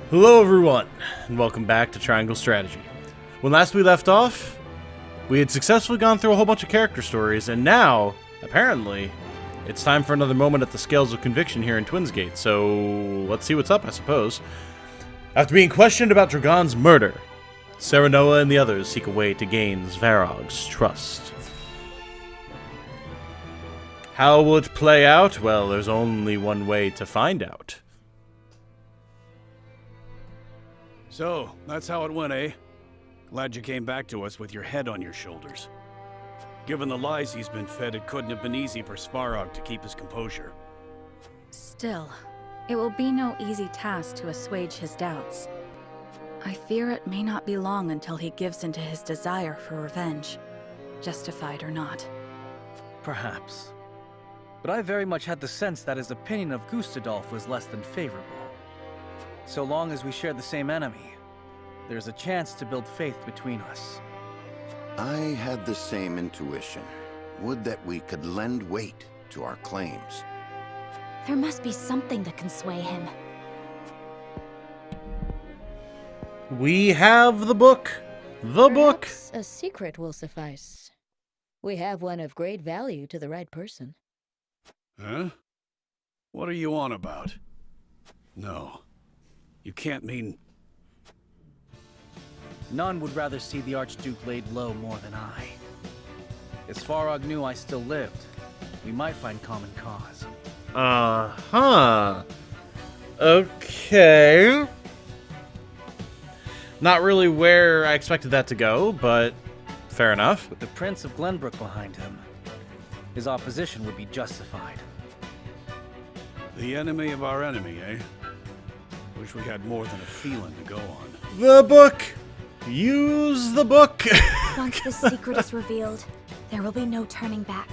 Hello everyone, and welcome back to Triangle Strategy. When last we left off, we had successfully gone through a whole bunch of character stories, and now, apparently, it's time for another moment at the scales of conviction here in Twinsgate, so let's see what's up, I suppose. After being questioned about Dragon's murder, Serenoa and the others seek a way to gain Zvarog's trust. How will it play out? Well, there's only one way to find out. So, that's how it went, eh? Glad you came back to us with your head on your shoulders. Given the lies he's been fed, it couldn't have been easy for Zvarog to keep his composure. Still, it will be no easy task to assuage his doubts. I fear it may not be long until he gives into his desire for revenge, justified or not. Perhaps. But I very much had the sense that his opinion of Gustadolf was less than favorable. So long as we share the same enemy, there's a chance to build faith between us. I had the same intuition. Would that we could lend weight to our claims. There must be something that can sway him. We have the book. Perhaps a secret will suffice. We have one of great value to the right person. Huh? What are you on about? No. You can't mean... None would rather see the Archduke laid low more than I. If Zvarog knew I still lived, we might find common cause. Uh-huh. Okay. Not really where I expected that to go, but fair enough. With the Prince of Glenbrook behind him, his opposition would be justified. The enemy of our enemy, eh? Wish we had more than a feeling to go on. The book! Use the book! Once the secret is revealed, there will be no turning back.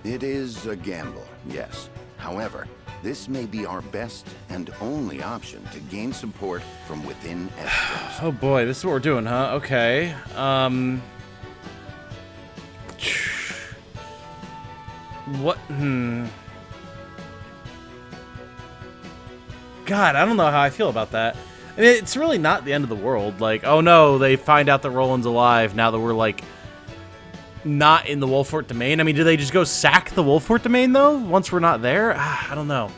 It is a gamble, yes. However, this may be our best and only option to gain support from within Essos. Oh boy, this is what we're doing, huh? Okay. What? God, I don't know how I feel about that. I mean, it's really not the end of the world. Like, oh no, they find out that Roland's alive now that we're, like, not in the Wolfort domain. I mean, do they just go sack the Wolfort domain, though, once we're not there? I don't know.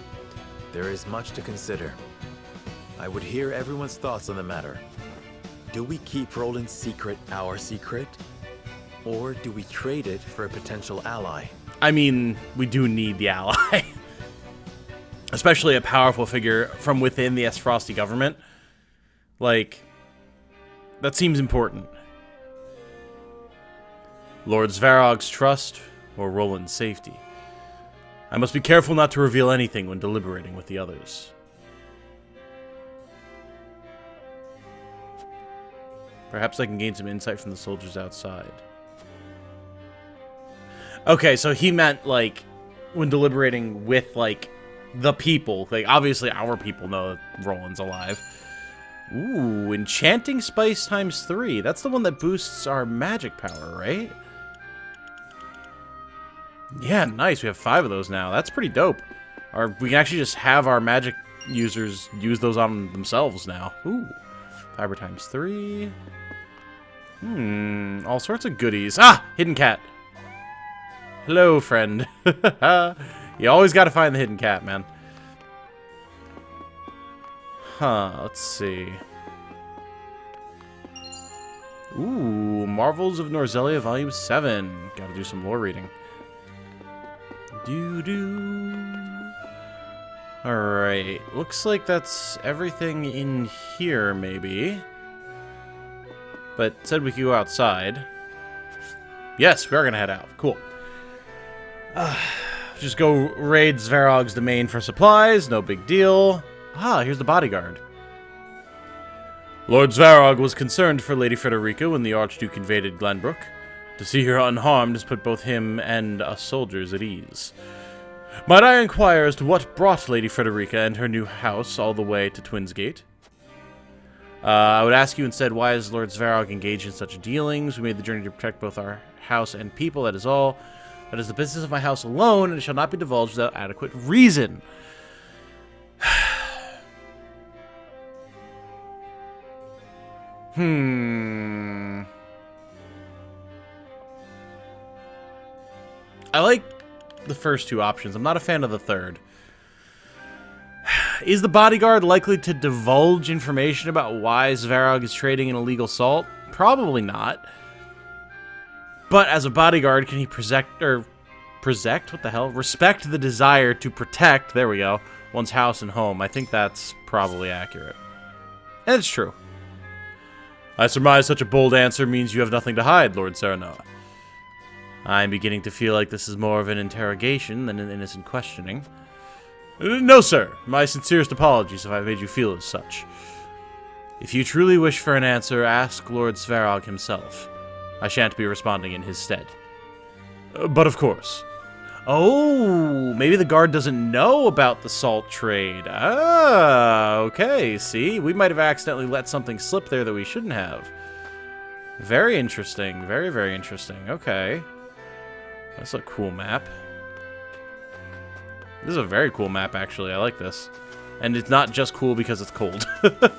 There is much to consider. I would hear everyone's thoughts on the matter. Do we keep Roland's secret our secret? Or do we trade it for a potential ally? I mean, we do need the ally. Especially a powerful figure from within the Frosty government. Like, that seems important. Lord Zvarog's trust or Roland's safety. I must be careful not to reveal anything when deliberating with the others. Perhaps I can gain some insight from the soldiers outside. Okay, so he meant, like, when deliberating with, like, the people. Like, obviously our people know that Roland's alive. Ooh, enchanting spice times 3. That's the one that boosts our magic power, right? Yeah, nice. We have 5 of those now. That's pretty dope. We can actually just have our magic users use those on themselves now. Ooh, fiber times 3. All sorts of goodies. Ah, hidden cat. Hello, friend. You always got to find the hidden cat, man. Huh, let's see. Ooh, Marvels of Norzelia Volume 7. Gotta do some lore reading. Alright, looks like that's everything in here, maybe. But said we could go outside. Yes, we are gonna head out. Cool. Just go raid Zvarog's domain for supplies, no big deal. Ah, here's the bodyguard. Lord Zvarog was concerned for Lady Frederica when the Archduke invaded Glenbrook. To see her unharmed has put both him and us soldiers at ease. Might I inquire as to what brought Lady Frederica and her new house all the way to Twinsgate? I would ask you instead, why is Lord Zvarog engaged in such dealings? We made the journey to protect both our house and people, that is all. That is the business of my house alone, and it shall not be divulged without adequate reason. I like the first two options. I'm not a fan of the third. Is the bodyguard likely to divulge information about why Zvarog is trading in illegal salt? Probably not. But as a bodyguard, can he respect the desire to protect, there we go, one's house and home? I think that's probably accurate. And it's true. I surmise such a bold answer means you have nothing to hide, Lord Serenoa. I'm beginning to feel like this is more of an interrogation than an innocent questioning. No, sir. My sincerest apologies if I made you feel as such. If you truly wish for an answer, ask Lord Zvarog himself. I shan't be responding in his stead. But of course. Oh, maybe the guard doesn't know about the salt trade. Ah, okay, see? We might have accidentally let something slip there that we shouldn't have. Very interesting. Very, very interesting. Okay. That's a cool map. This is a very cool map, actually. I like this. And it's not just cool because it's cold. A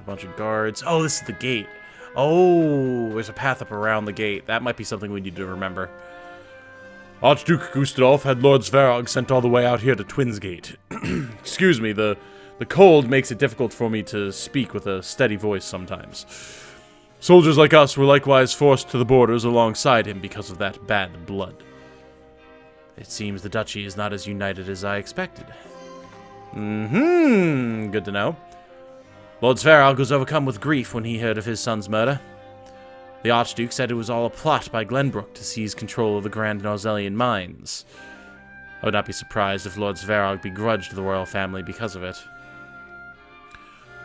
bunch of guards. Oh, this is the gate. Oh, there's a path up around the gate. That might be something we need to remember. Archduke Gustadolf had Lord Zvarog sent all the way out here to Twins Gate. Excuse me, the cold makes it difficult for me to speak with a steady voice sometimes. Soldiers like us were likewise forced to the borders alongside him because of that bad blood. It seems the duchy is not as united as I expected. Good to know. Lord Zvarog was overcome with grief when he heard of his son's murder. The Archduke said it was all a plot by Glenbrook to seize control of the Grand Norzelian mines. I would not be surprised if Lord Zvarog begrudged the royal family because of it.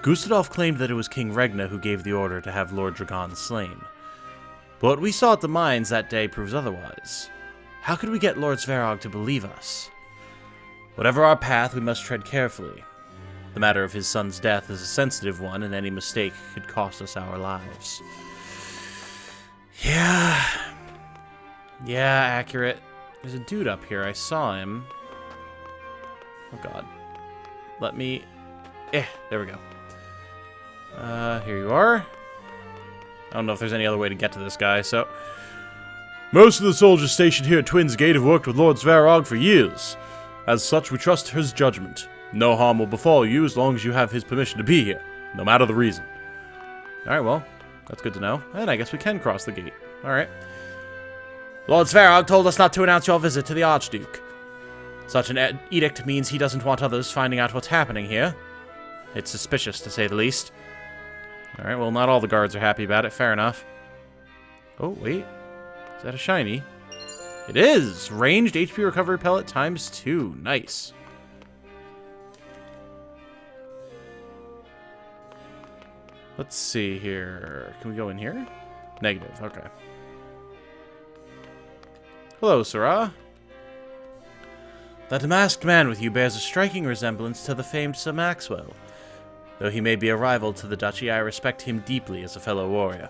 Gustadolf claimed that it was King Regna who gave the order to have Lord Dragon slain. But what we saw at the mines that day proves otherwise. How could we get Lord Zvarog to believe us? Whatever our path, we must tread carefully. The matter of his son's death is a sensitive one, and any mistake could cost us our lives. Yeah, accurate. There's a dude up here. I saw him. Oh, God. Let me... there we go. Here you are. I don't know if there's any other way to get to this guy, so... Most of the soldiers stationed here at Twins Gate have worked with Lord Zvarog for years. As such, we trust his judgment. No harm will befall you as long as you have his permission to be here, no matter the reason. Alright, well, that's good to know. And I guess we can cross the gate. Alright. Lord Zvarog told us not to announce your visit to the Archduke. Such an edict means he doesn't want others finding out what's happening here. It's suspicious, to say the least. Alright, well, not all the guards are happy about it. Fair enough. Oh, wait. Is that a shiny? It is! Ranged HP recovery pellet times 2. Nice. Let's see here. Can we go in here? Negative. Okay. Hello, Sirrah. That masked man with you bears a striking resemblance to the famed Sir Maxwell. Though he may be a rival to the duchy, I respect him deeply as a fellow warrior.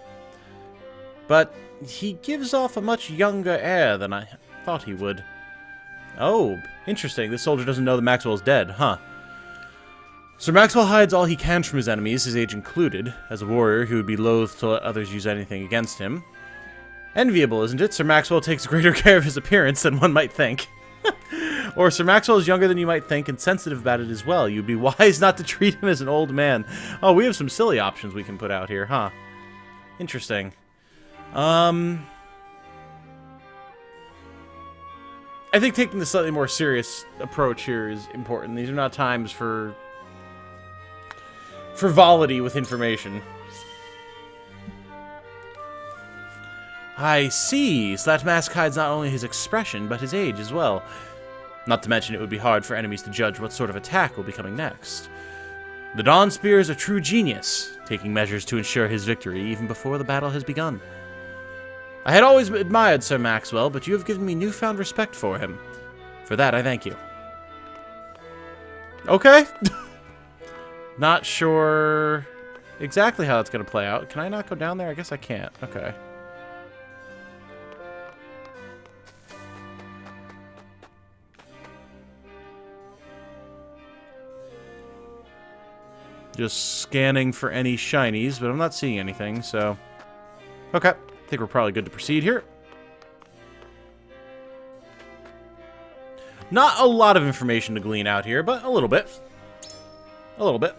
But he gives off a much younger air than I thought he would. Oh, interesting. This soldier doesn't know that Maxwell's dead, huh? Sir Maxwell hides all he can from his enemies, his age included. As a warrior, he would be loath to let others use anything against him. Enviable, isn't it? Sir Maxwell takes greater care of his appearance than one might think. Or Sir Maxwell is younger than you might think and sensitive about it as well. You'd be wise not to treat him as an old man. Oh, we have some silly options we can put out here, huh? Interesting. I think taking the slightly more serious approach here is important. These are not times for frivolity with information. I see. So that mask hides not only his expression, but his age as well. Not to mention it would be hard for enemies to judge what sort of attack will be coming next. The Dawn Spear is a true genius, taking measures to ensure his victory even before the battle has begun. I had always admired Sir Maxwell, but you have given me newfound respect for him. For that, I thank you. Okay. Not sure exactly how that's going to play out. Can I not go down there? I guess I can't. Okay. Just scanning for any shinies, but I'm not seeing anything, so... Okay, I think we're probably good to proceed here. Not a lot of information to glean out here, but a little bit. A little bit.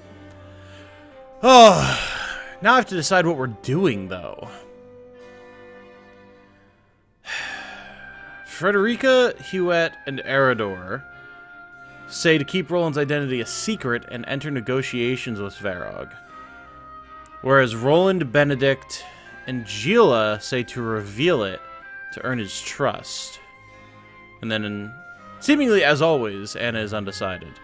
Oh, now I have to decide what we're doing, though. Frederica, Huette, and Eridor say to keep Roland's identity a secret and enter negotiations with Zvarog. Whereas Roland, Benedict, and Gila say to reveal it to earn his trust. And then, seemingly as always, Anna is undecided.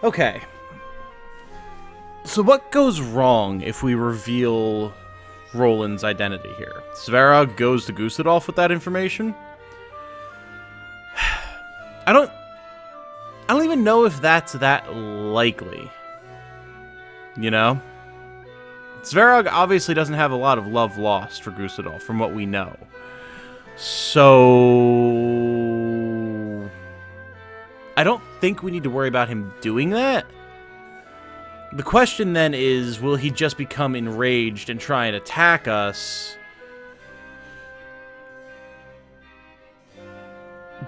Okay. So what goes wrong if we reveal Roland's identity here? Zvarog goes to Gustadolf with that information? I don't even know if that's that likely. You know? Zvarog obviously doesn't have a lot of love lost for Gustadolf, from what we know. So... I don't think we need to worry about him doing that. The question then is, will he just become enraged and try and attack us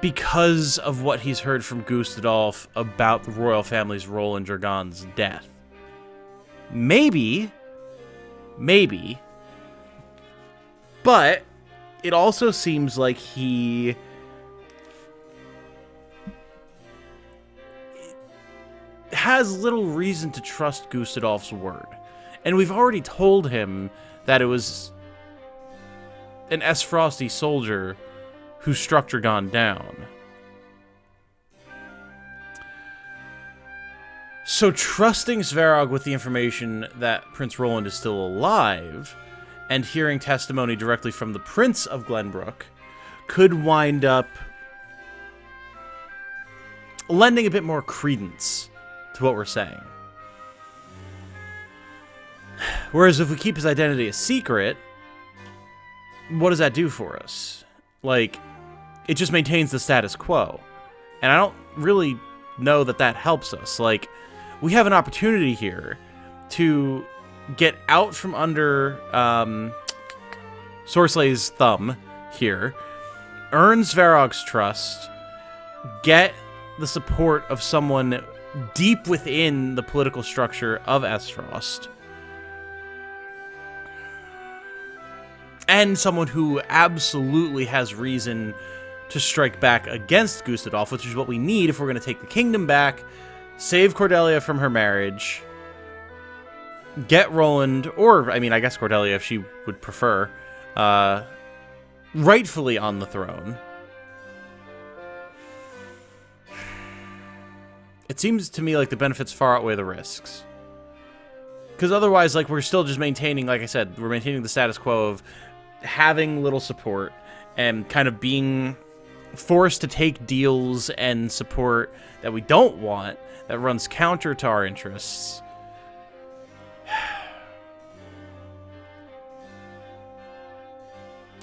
because of what he's heard from Gustadolf about the royal family's role in Dragon's death? Maybe. Maybe. But it also seems like he has little reason to trust Gustadolf's word. And we've already told him that it was an S-Frosty soldier who struck Dragon down. So trusting Zvarog with the information that Prince Roland is still alive, and hearing testimony directly from the Prince of Glenbrook, could wind up lending a bit more credence to what we're saying. Whereas if we keep his identity a secret, what does that do for us? Like, it just maintains the status quo. And I don't really know that that helps us. Like, we have an opportunity here to get out from under Sorslay's thumb here, earn Zvarog's trust, get the support of someone deep within the political structure of Esfrost, and someone who absolutely has reason to strike back against Gustadolf, which is what we need if we're going to take the kingdom back, save Cordelia from her marriage, get Roland, or, I mean, I guess Cordelia, if she would prefer, rightfully on the throne. It seems to me like the benefits far outweigh the risks. Because otherwise, like, we're still just maintaining, like I said, we're maintaining the status quo of having little support and kind of being forced to take deals and support that we don't want, that runs counter to our interests.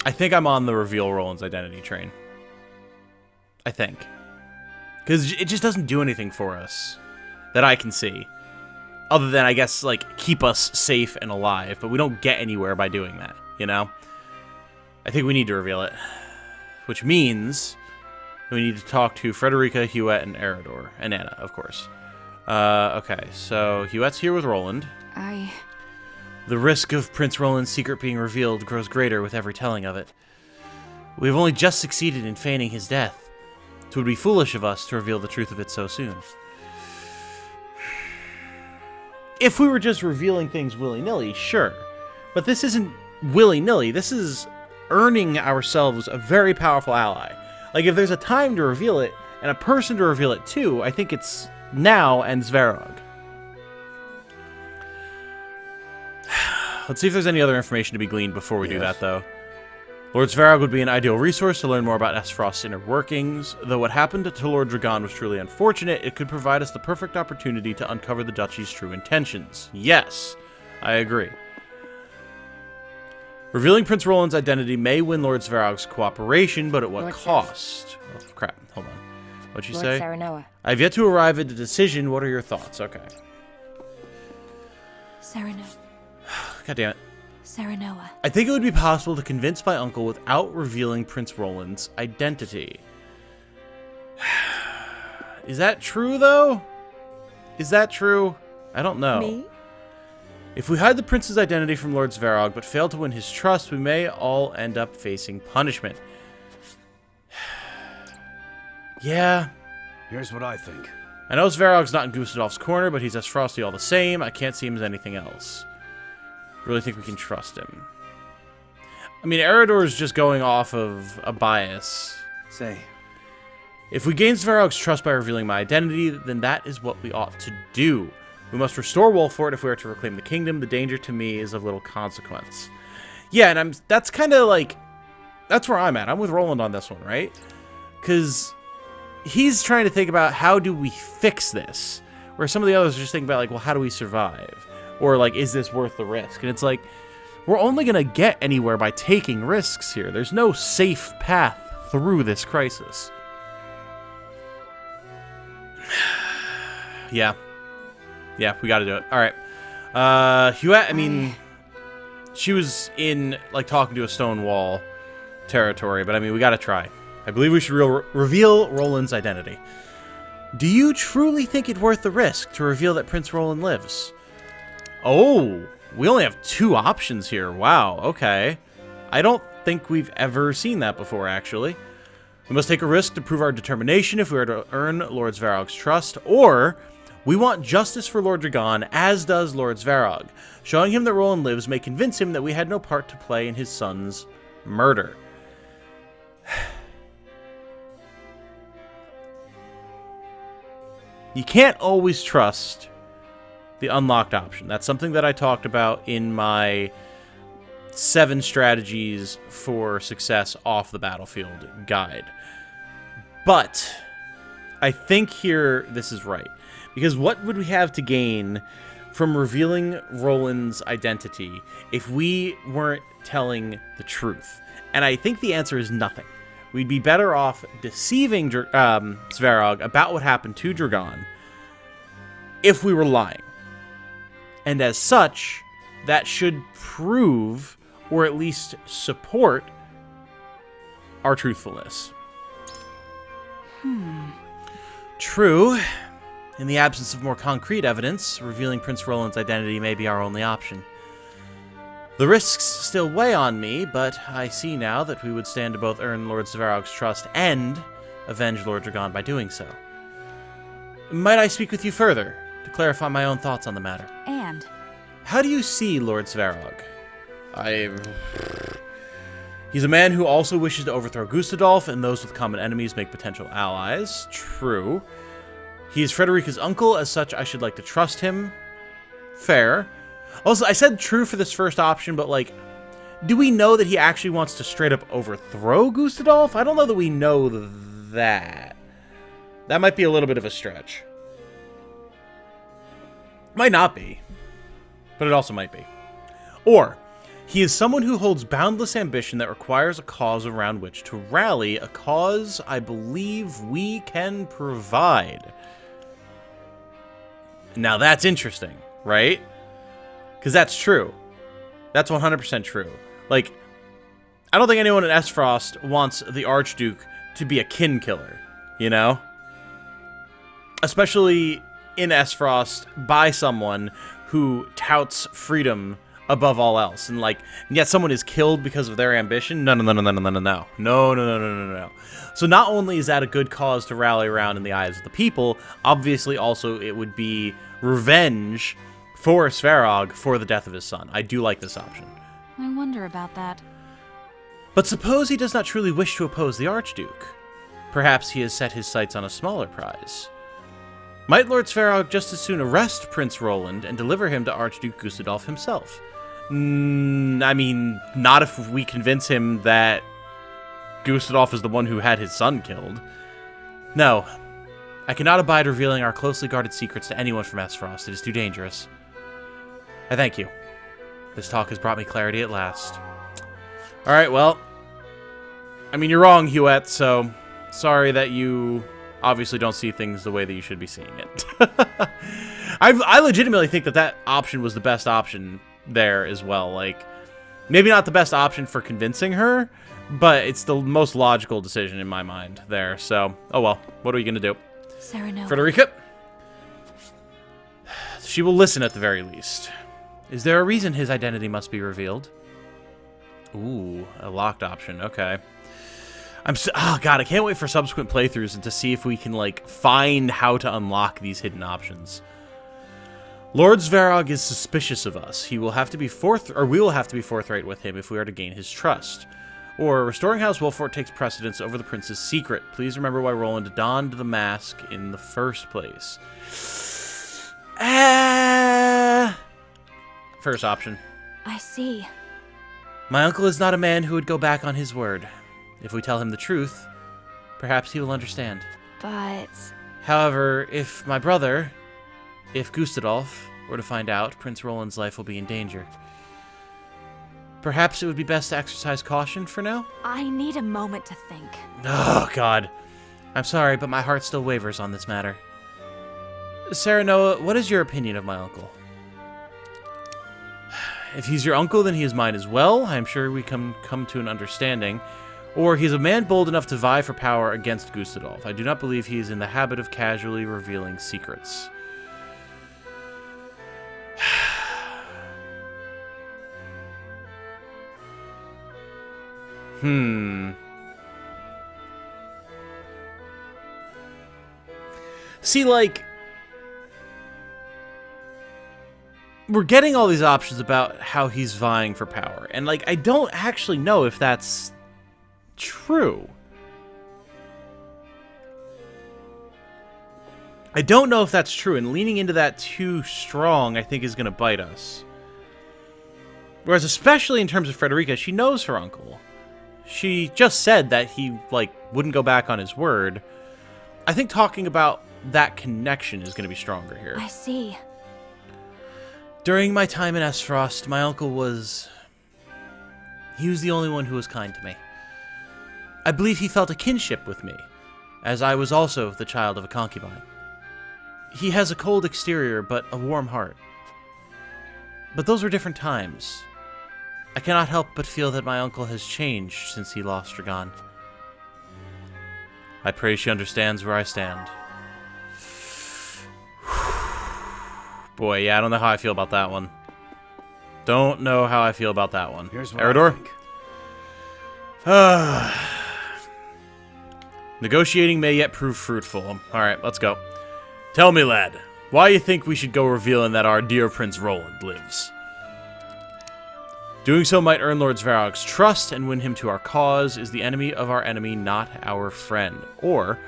I think I'm on the reveal Roland's identity train. I think. Because it just doesn't do anything for us that I can see. Other than, I guess, like, keep us safe and alive. But we don't get anywhere by doing that, you know? I think we need to reveal it. Which means we need to talk to Frederica, Huette, and Eridor. And Anna, of course. Okay, so Huette's here with Roland. The risk of Prince Roland's secret being revealed grows greater with every telling of it. We have only just succeeded in feigning his death. It would be foolish of us to reveal the truth of it so soon. If we were just revealing things willy-nilly, sure. But this isn't willy-nilly. This is earning ourselves a very powerful ally. Like, if there's a time to reveal it, and a person to reveal it to, I think it's now and Zvarog. Let's see if there's any other information to be gleaned before we do that, though. Lord Zvarog would be an ideal resource to learn more about Esfrost's inner workings. Though what happened to Lord Dragon was truly unfortunate, it could provide us the perfect opportunity to uncover the Duchy's true intentions. Yes, I agree. Revealing Prince Roland's identity may win Lord Zvarog's cooperation, but at what Lord cost? Oh, crap. Hold on. What'd you Lord say? Saranoa. I have yet to arrive at a decision. What are your thoughts? Okay. Saranoa. God damn it. Saranoa. I think it would be possible to convince my uncle without revealing Prince Roland's identity. Is that true, though? Is that true? I don't know. Me? If we hide the prince's identity from Lord Zvarog, but fail to win his trust, we may all end up facing punishment. Yeah. Here's what I think. I know Zvarog's not in Gustadolf's corner, but he's as frosty all the same. I can't see him as anything else. Really think we can trust him. I mean, Eredor's just going off of a bias. Say, If we gain Zvarog's trust by revealing my identity, then that is what we ought to do. We must restore Wolfort if we are to reclaim the kingdom. The danger to me is of little consequence. Yeah, and that's kind of like, that's where I'm at. I'm with Roland on this one, right? Because he's trying to think about how do we fix this, where some of the others are just thinking about like, well, how do we survive? Or like, is this worth the risk? And it's like, we're only going to get anywhere by taking risks here. There's no safe path through this crisis. Yeah. Yeah, we got to do it. All right. Huette, I mean, she was in, like, talking to a stone wall territory, but, I mean, we got to try. I believe we should reveal Roland's identity. Do you truly think it worth the risk to reveal that Prince Roland lives? Oh, we only have 2 options here. Wow, okay. I don't think we've ever seen that before, actually. We must take a risk to prove our determination if we are to earn Lord Zvarog's trust, or we want justice for Lord Dragon, as does Lord Zvarog. Showing him that Roland lives may convince him that we had no part to play in his son's murder. You can't always trust the unlocked option. That's something that I talked about in my 7 strategies for success off the battlefield guide. But I think here this is right. Because what would we have to gain from revealing Roland's identity if we weren't telling the truth? And I think the answer is nothing. We'd be better off deceiving Zvarog about what happened to Dragon if we were lying. And as such, that should prove, or at least support, our truthfulness. True. In the absence of more concrete evidence, revealing Prince Roland's identity may be our only option. The risks still weigh on me, but I see now that we would stand to both earn Lord Zvarog's trust and avenge Lord Dragon by doing so. Might I speak with you further, to clarify my own thoughts on the matter? And How do you see Lord Zvarog? He's a man who also wishes to overthrow Gustadolf, and those with common enemies make potential allies. True. He is Frederica's uncle, as such I should like to trust him. Fair. Also, I said true for this first option, but like, do we know that he actually wants to straight up overthrow Gustadolf? I don't know that we know that. That might be a little bit of a stretch. Might not be, but it also might be. Or, he is someone who holds boundless ambition that requires a cause around which to rally, a cause I believe we can provide. Now that's interesting, right? Because that's true. That's 100% true. Like, I don't think anyone in Esfrost wants the Archduke to be a kin killer, you know? Especially in Esfrost by someone who touts freedom above all else. And like, yet someone is killed because of their ambition? No. So not only is that a good cause to rally around in the eyes of the people, obviously also it would be revenge for Zvarog for the death of his son. I do like this option. I wonder about that. But suppose he does not truly wish to oppose the Archduke. Perhaps he has set his sights on a smaller prize. Might Lord Zvarog just as soon arrest Prince Roland and deliver him to Archduke Gustadolf himself? I mean, not if we convince him that Gustadolf is the one who had his son killed. No, I cannot abide revealing our closely guarded secrets to anyone from Esfrost. It is too dangerous. I thank you. This talk has brought me clarity at last. Alright, well. I mean, you're wrong, Huette, so sorry that you obviously don't see things the way that you should be seeing it. I legitimately think that that option was the best option there as well. Like, maybe not the best option for convincing her, but it's the most logical decision in my mind there. So, oh well. What are we going to do? Cyrano. Frederica? She will listen at the very least. Is there a reason his identity must be revealed? Ooh, a locked option. Okay. Oh god, I can't wait for subsequent playthroughs and to see if we can, like, find how to unlock these hidden options. Lord Zvarog is suspicious of us. We will have to be forthright with him if we are to gain his trust. Or, restoring House Wolfort takes precedence over the prince's secret. Please remember why Roland donned the mask in the first place. First option. I see. My uncle is not a man who would go back on his word. If we tell him the truth, perhaps he will understand. But... However, if Gustadolf were to find out, Prince Roland's life will be in danger. Perhaps it would be best to exercise caution for now? I need a moment to think. Oh, God. I'm sorry, but my heart still wavers on this matter. Cyrano, what is your opinion of my uncle? If he's your uncle, then he is mine as well. I am sure we come to an understanding. Or he's a man bold enough to vie for power against Gustadolf. I do not believe he is in the habit of casually revealing secrets. See, like, we're getting all these options about how he's vying for power. And, like, I don't actually know if that's true. I don't know if that's true, and leaning into that too strong, I think, is going to bite us. Whereas, especially in terms of Frederica, she knows her uncle. She just said that he, like, wouldn't go back on his word. I think talking about that connection is going to be stronger here. I see. During my time in Esfrost, my uncle was... He was the only one who was kind to me. I believe he felt a kinship with me, as I was also the child of a concubine. He has a cold exterior, but a warm heart. But those were different times. I cannot help but feel that my uncle has changed since he lost Dragon. I pray she understands where I stand. Boy, yeah, I don't know how I feel about that one. Don't know how I feel about that one. Here's what Eridor? I think. Negotiating may yet prove fruitful. Alright, let's go. Tell me, lad, why you think we should go revealing that our dear Prince Roland lives? Doing so might earn Lord Zvarog's trust and win him to our cause. Is the enemy of our enemy not our friend? Or,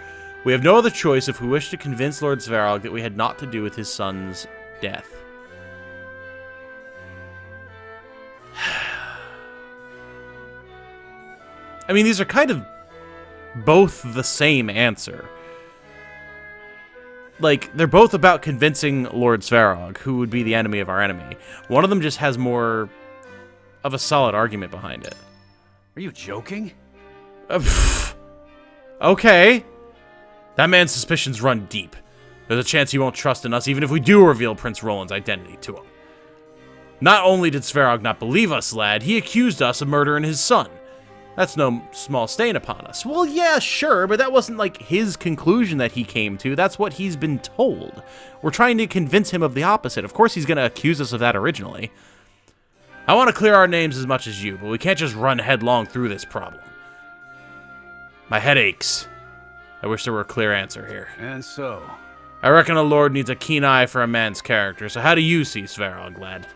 we have no other choice if we wish to convince Lord Zvarog that we had naught to do with his son's death. I mean, these are kind of both the same answer. Like, they're both about convincing Lord Zvarog, who would be the enemy of our enemy. One of them just has more of a solid argument behind it. Are you joking? Okay. That man's suspicions run deep. There's a chance he won't trust in us even if we do reveal Prince Roland's identity to him. Not only did Zvarog not believe us, lad, he accused us of murdering his son. That's no small stain upon us. Well, yeah, sure, but that wasn't, like, his conclusion that he came to. That's what he's been told. We're trying to convince him of the opposite. Of course he's going to accuse us of that originally. I want to clear our names as much as you, but we can't just run headlong through this problem. My head aches. I wish there were a clear answer here. And so? I reckon a lord needs a keen eye for a man's character, so how do you see Zvarog, lad?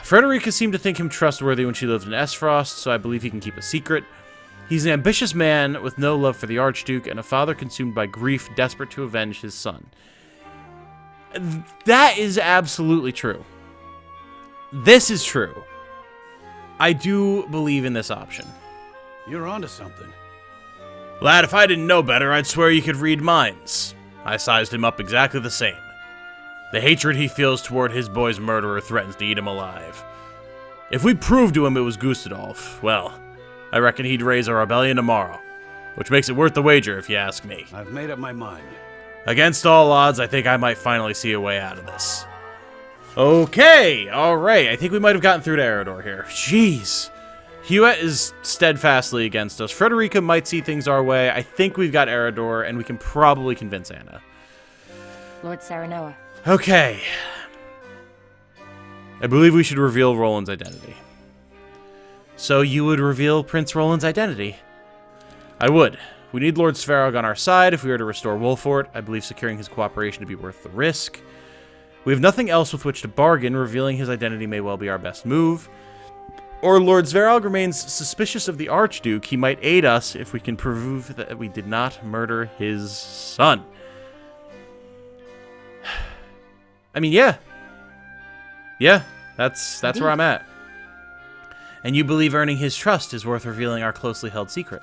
Frederica seemed to think him trustworthy when she lived in Esfrost, so I believe he can keep a secret. He's an ambitious man with no love for the Archduke, and a father consumed by grief, desperate to avenge his son. That is absolutely true. This is true. I do believe in this option. You're onto something. Lad, if I didn't know better, I'd swear you could read minds. I sized him up exactly the same. The hatred he feels toward his boy's murderer threatens to eat him alive. If we prove to him it was Gustadolf, well, I reckon he'd raise a rebellion tomorrow. Which makes it worth the wager, if you ask me. I've made up my mind. Against all odds, I think I might finally see a way out of this. Okay, alright. I think we might have gotten through to Eredor here. Jeez. Hewitt is steadfastly against us. Frederica might see things our way. I think we've got Eredor, and we can probably convince Anna. Lord Saranoa. Okay. I believe we should reveal Roland's identity. So you would reveal Prince Roland's identity? I would. We need Lord Zvarog on our side if we are to restore Wolfort. I believe securing his cooperation to be worth the risk. We have nothing else with which to bargain. Revealing his identity may well be our best move. Or Lord Zvarog remains suspicious of the Archduke. He might aid us if we can prove that we did not murder his son. I mean, yeah. Yeah, that's where I'm at. And you believe earning his trust is worth revealing our closely held secret.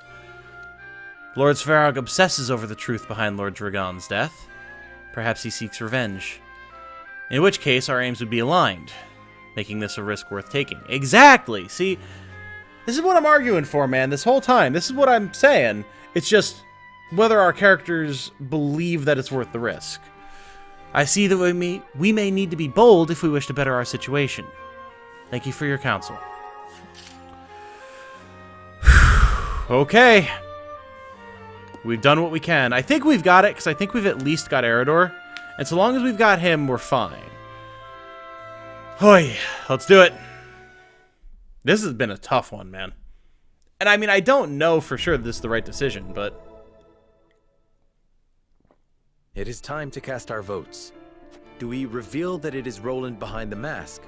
Lord Zvarog obsesses over the truth behind Lord Dragon's death. Perhaps he seeks revenge. In which case, our aims would be aligned, making this a risk worth taking. Exactly! See, this is what I'm arguing for, man, this whole time. This is what I'm saying. It's just whether our characters believe that it's worth the risk. I see that we may need to be bold if we wish to better our situation. Thank you for your counsel. Okay. We've done what we can. I think we've got it, because I think we've at least got Eredor. And so long as we've got him, we're fine. Hoy, let's do it. This has been a tough one, man. And I mean, I don't know for sure this is the right decision, but... It is time to cast our votes. Do we reveal that it is Roland behind the mask?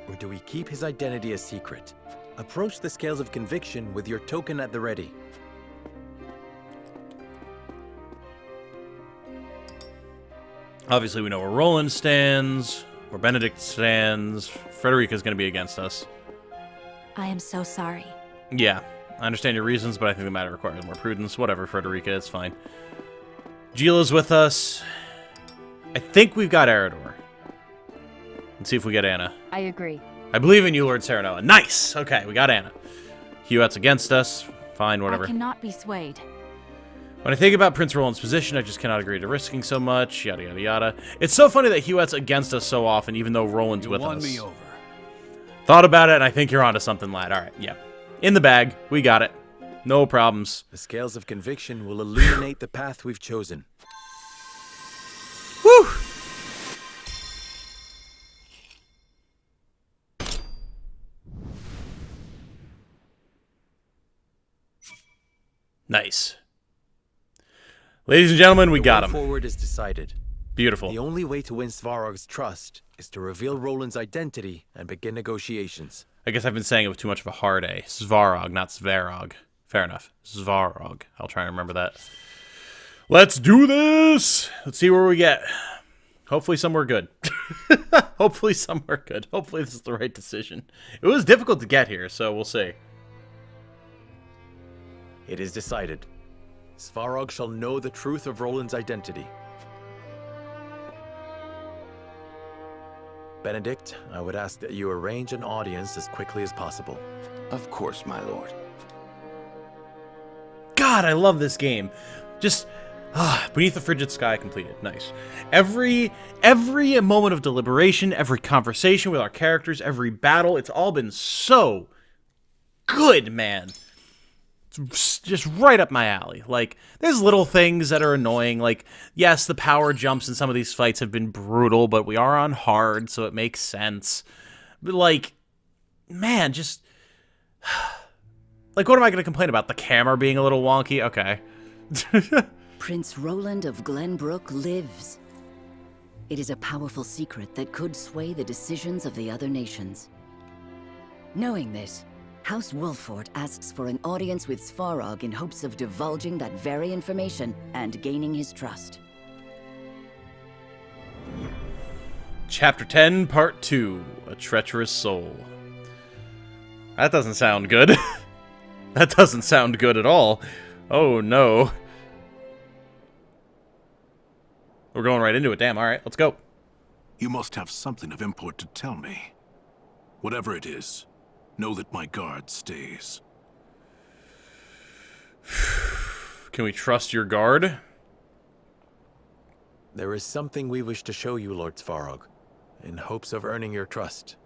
Or do we keep his identity a secret? Approach the scales of conviction with your token at the ready. Obviously, we know where Roland stands, where Benedict stands. Frederica's going to be against us. I am so sorry. Yeah, I understand your reasons, but I think the matter requires more prudence. Whatever, Frederica, it's fine. Gila's with us. I think we've got Eredor. Let's see if we get Anna. I agree. I believe in you, Lord Saranoa. Nice! Okay, we got Anna. Hewitt's against us. Fine, whatever. I cannot be swayed. When I think about Prince Roland's position, I just cannot agree to risking so much, yada yada yada. It's so funny that Hewitt's against us so often, even though Roland's with us. You won me over. Thought about it, and I think you're onto something, lad. Alright, yeah. In the bag. We got it. No problems. The scales of conviction will illuminate the path we've chosen. Whew! Nice. Ladies and gentlemen, we got him. Forward is decided. Beautiful. The only way to win Zvarog's trust is to reveal Roland's identity and begin negotiations. I guess I've been saying it with too much of a hard A. Zvarog, not Zvarog. Fair enough. Zvarog. I'll try and remember that. Let's do this! Let's see where we get. Hopefully somewhere good. Hopefully somewhere good. Hopefully this is the right decision. It was difficult to get here, so we'll see. It is decided. Zvarog shall know the truth of Roland's identity. Benedict, I would ask that you arrange an audience as quickly as possible. Of course, my lord. God, I love this game. Just Beneath the Frigid Sky completed. Nice. Every moment of deliberation, every conversation with our characters, every battle, it's all been so good, man. It's just right up my alley. Like, there's little things that are annoying. Like, yes, the power jumps in some of these fights have been brutal, but we are on hard, so it makes sense. But, like, man, just... like, what am I going to complain about? The camera being a little wonky? Okay. Prince Roland of Glenbrook lives. It is a powerful secret that could sway the decisions of the other nations. Knowing this, House Wolfort asks for an audience with Zvarog in hopes of divulging that very information and gaining his trust. Chapter 10, Part 2, A Treacherous Soul. That doesn't sound good. That doesn't sound good at all. Oh, no. We're going right into it. Damn, all right, let's go. You must have something of import to tell me. Whatever it is, Know that my guard stays. Can we trust your guard? There is something we wish to show you, Lord Zvarog, in hopes of earning your trust.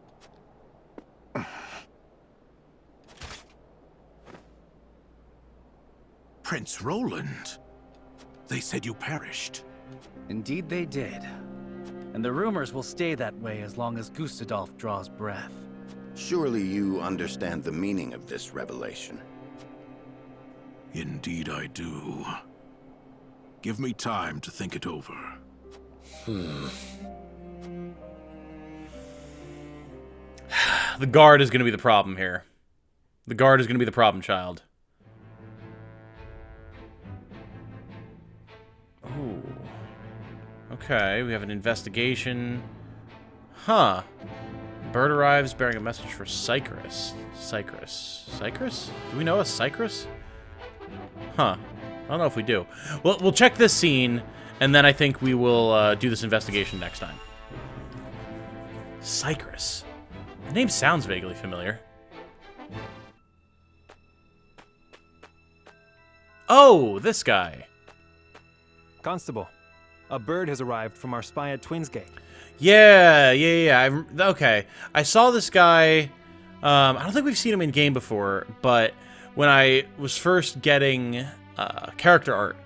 Prince Roland. They said you perished. Indeed they did. And the rumors will stay that way as long as Gustadolf draws breath. Surely you understand the meaning of this revelation. Indeed I do. Give me time to think it over. The guard is going to be the problem here. The guard is going to be the problem child. Oh. Okay, we have an investigation. Huh. Bird arrives bearing a message for Cycrus. Cycrus? Do we know a Cycrus? Huh. I don't know if we do. Well, we'll check this scene, and then I think we will do this investigation next time. Cycrus. The name sounds vaguely familiar. Oh, this guy. Constable, a bird has arrived from our spy at Twinsgate. Yeah. Okay. I saw this guy. I don't think we've seen him in game before, but when I was first getting character art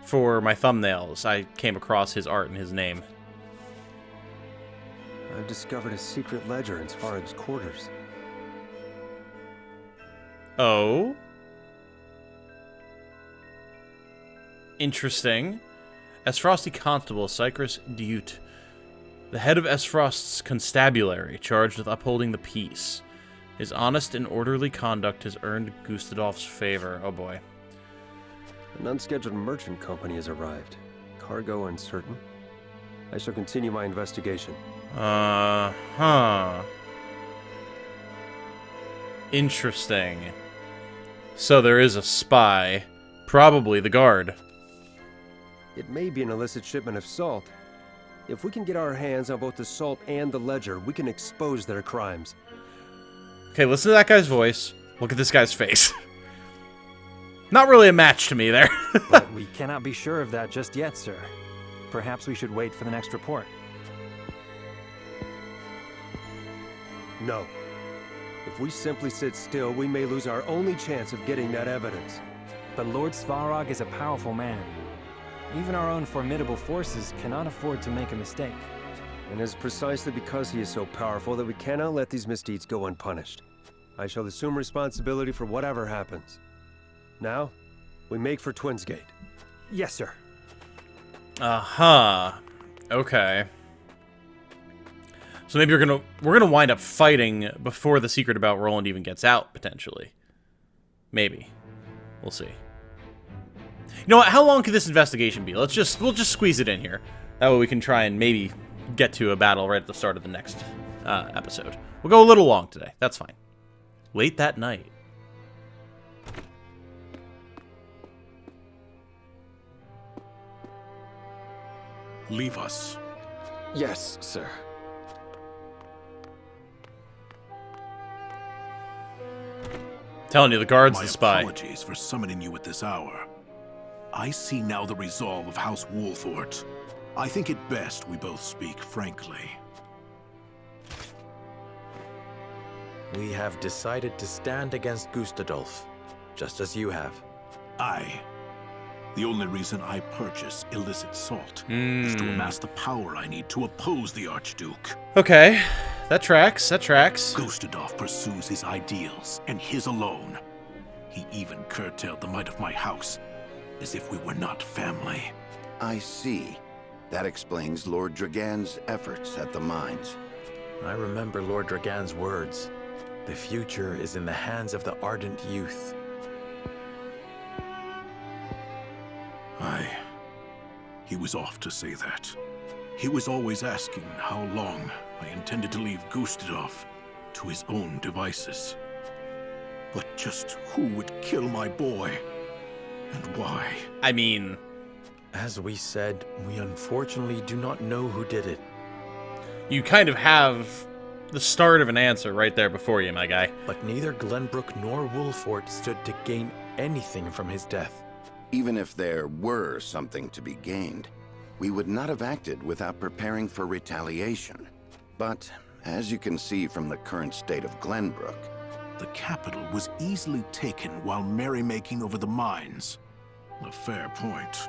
for my thumbnails, I came across his art and his name. I've discovered a secret ledger in Zvarog's quarters. Oh? Interesting. Esfrosti Constable, Cycrus Diut, the head of Esfrost's constabulary, charged with upholding the peace. His honest and orderly conduct has earned Gustadolf's favor. Oh boy. An unscheduled merchant company has arrived. Cargo uncertain. I shall continue my investigation. Huh. Interesting. So there is a spy. Probably the guard. It may be an illicit shipment of salt. If we can get our hands on both the salt and the ledger, we can expose their crimes. Okay, listen to that guy's voice. Look at this guy's face. Not really a match to me there. But we cannot be sure of that just yet, sir. Perhaps we should wait for the next report. No. If we simply sit still, we may lose our only chance of getting that evidence. But Lord Zvarog is a powerful man. Even our own formidable forces cannot afford to make a mistake. And it is precisely because he is so powerful that we cannot let these misdeeds go unpunished. I shall assume responsibility for whatever happens. Now, we make for Twinsgate. Yes, sir. Uh-huh. Okay. So maybe we're gonna wind up fighting before the secret about Roland even gets out, potentially. Maybe. We'll see. You know what? How long could this investigation be? We'll just squeeze it in here. That way we can try and maybe get to a battle right at the start of the next episode. We'll go a little long today. That's fine. Late that night. Leave us. Yes, sir. Telling you, the guard's the spy. My apologies for summoning you at this hour. I see now the resolve of House Wolfort. I think it best we both speak frankly. We have decided to stand against Gustadolf, just as you have. The only reason I purchase illicit salt is to amass the power I need to oppose the Archduke. Okay, that tracks, that tracks. Gustadolf pursues his ideals, and his alone. He even curtailed the might of my house, as if we were not family. I see. That explains Lord Dragan's efforts at the mines. I remember Lord Dragan's words. The future is in the hands of the ardent youth. He was off to say that. He was always asking how long I intended to leave Gustadolf to his own devices. But just who would kill my boy? And why? I mean... As we said, we unfortunately do not know who did it. You kind of have the start of an answer right there before you, my guy. But neither Glenbrook nor Wolford stood to gain anything from his death. Even if there were something to be gained, we would not have acted without preparing for retaliation. But, as you can see from the current state of Glenbrook, The capital was easily taken while merrymaking over the mines. A fair point.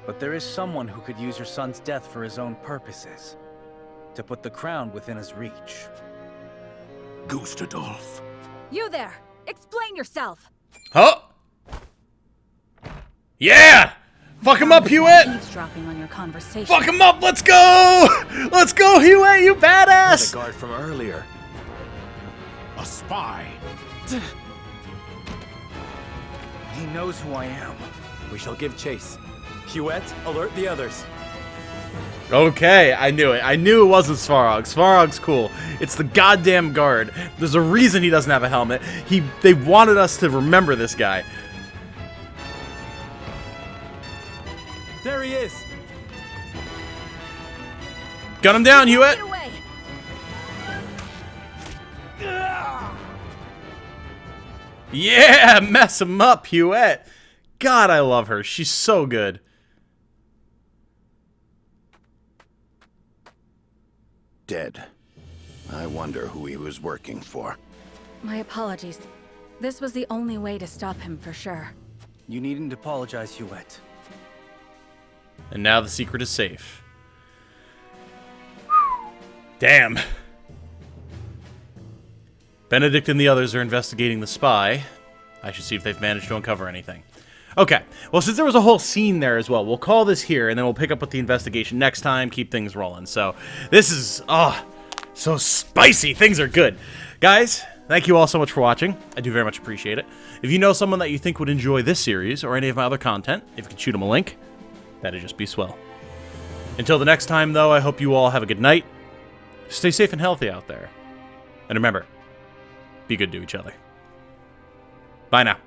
But there is someone who could use your son's death for his own purposes. To put the crown within his reach. Gustadolf. You there! Explain yourself! Huh? Yeah! Fuck him up, Hewitt! Eavesdropping on your conversation. Fuck him up! Let's go! Let's go, Hewitt! You badass! The guard from earlier. A spy. He knows who I am. We shall give chase. Hewitt, alert the others. Okay, I knew it. I knew it wasn't Zvarog. Zvarog's cool. It's the goddamn guard. There's a reason he doesn't have a helmet. They wanted us to remember this guy. There he is. Gun him down, Hewitt. Get away! Yeah, mess him up, Hewitt. God, I love her. She's so good. dead. I wonder who he was working for. My apologies. This was the only way to stop him for sure. You needn't apologize, Hewitt. And now the secret is safe. Damn. Benedict and the others are investigating the spy. I should see if they've managed to uncover anything. Okay, well, since there was a whole scene there as well, we'll call this here, and then we'll pick up with the investigation next time, keep things rolling. So, this is, so spicy. Things are good. Guys, thank you all so much for watching. I do very much appreciate it. If you know someone that you think would enjoy this series or any of my other content, if you could shoot them a link, that'd just be swell. Until the next time, though, I hope you all have a good night. Stay safe and healthy out there. And remember, be good to each other. Bye now.